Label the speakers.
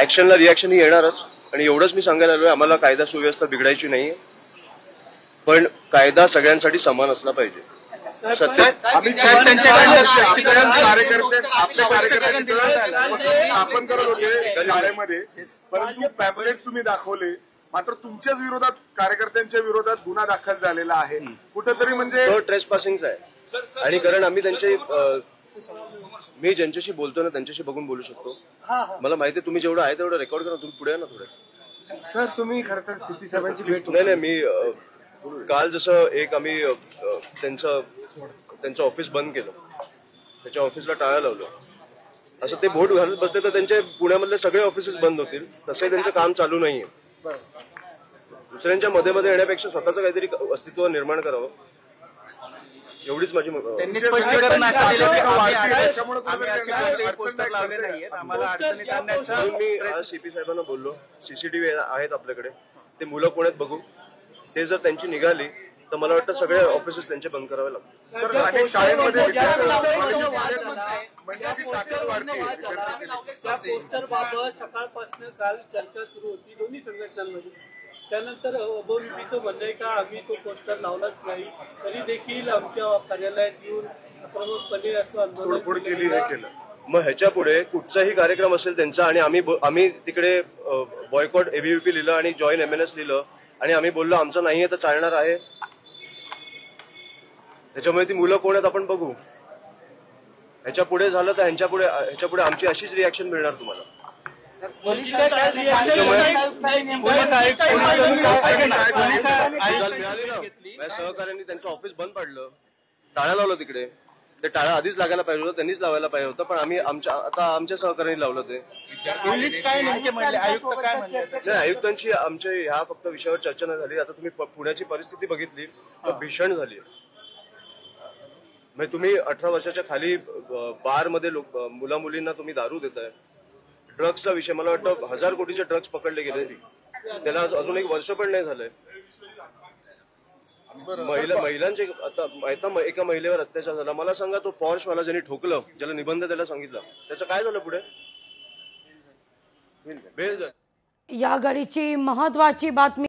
Speaker 1: ऍक्शनला reaction ही येणारच आणि एवढंच मी सांगायला आलोय, आम्हाला कायदा सुव्यवस्था बिघडायची नाहीये, पण कायदा सगळ्यांसाठी समान असला पाहिजे.
Speaker 2: स्थापन करत होते शाळेमध्ये, परंतु पॅम्पलेट तुम्ही दाखवले, मात्र तुमच्याच विरोधात कार्यकर्त्यांच्या विरोधात गुन्हा दाखल झालेला आहे कुठेतरी, म्हणजे
Speaker 1: ट्रेसपासिंगचा आहे. आणि कारण आम्ही त्यांचे मी ज्यांच्याशी बोलतो ना त्यांच्याशी बघून बोलू शकतो. मला माहिती आहे तुम्ही जेवढं आहे तेवढं रेकॉर्ड करा. तुम्ही पुढे ना थोडे.
Speaker 2: सर तुम्ही खरं तर सीपी साहेबांची भेट
Speaker 1: नाही मी काल जसं एक आम्ही त्यांचं ऑफिस बंद केलं, त्याच्या ऑफिसला टाळं लावलं, असं ते बोट घालत बसले तर त्यांचे पुण्यामधले सगळे ऑफिसेस बंद होतील. तसंही त्यांचं काम चालू नाहीये. दुसऱ्यांच्या मध्ये मध्ये येण्यापेक्षा स्वतःचं काहीतरी अस्तित्व निर्माण करावं, एवढीच माझी
Speaker 3: त्यांनी स्पष्टीकरण असं दिलं की आम्हाला अडचणीत आणण्याचं.
Speaker 1: मी आज सीपी साहेबांना बोललो, सीसीटीव्ही आहेत आपल्याकडे, ते मुलं कोण आहेत बघू. ते जर त्यांची निघाली तर मला वाटतं सगळे ऑफिसेस त्यांचे बंद करावे लागतील.
Speaker 4: त्या पोस्टर बाबत सकाळपासून काल चर्चा सुरू होती दोन्ही संघटनांमध्ये. त्यानंतर ओबीसीचं म्हणणं आहे का आम्ही तो पोस्टर लावलाच नाही, तरी देखील आमच्या कार्यालयात येऊन प्रमुखपणे असं आंदोलन केलं.
Speaker 1: मग ह्याच्या पुढे कुठचाही कार्यक्रम असेल त्यांचा आणि आम्ही तिकडे बॉयकॉट एबीव्हीपी लिहिलं आणि जॉईन MNS लिहिलं आणि आम्ही बोललो आमचं नाहीये तर चालणार आहे. त्याच्यामुळे ती मुलं कोण आहेत आपण बघू. ह्याच्या पुढे झालं तर ह्याच्या पुढे आमची अशीच रिॲक्शन मिळणार तुम्हाला. सहकार्यांनी त्यांचं ऑफिस बंद पाडलं, टाळं लावलं तिकडे. ते टाळं आधीच लागायला पाहिजे होतं, त्यांनीच लावायला पाहिजे होतं, पण आम्ही आमच्या सहकार्याने लावलं ते. आयुक्तांची आमच्या ह्या फक्त विषयावर चर्चा नाही झाली. आता तुम्ही पुण्याची परिस्थिती बघितली तर भीषण झाली. म्हणजे तुम्ही 18 वर्षाच्या खाली बार मध्ये मुला मुलींना तुम्ही दारू देताय. ड्रग्सचा विषय, मला वाटतं 1000 कोटीचे ड्रग्स पकडले गेले, त्याला अजून 1 वर्ष पण नाही झालंय. महिलांचे आता एका महिलेवर अत्याचार झाला. मला सांगा, तो पॉर्शवाला ज्यांनी ठोकलं, ज्याला निबंध द्यायला सांगितलं, त्याचं काय झालं पुढे? बेल झालं.
Speaker 5: या घडीची महत्वाची बातमी.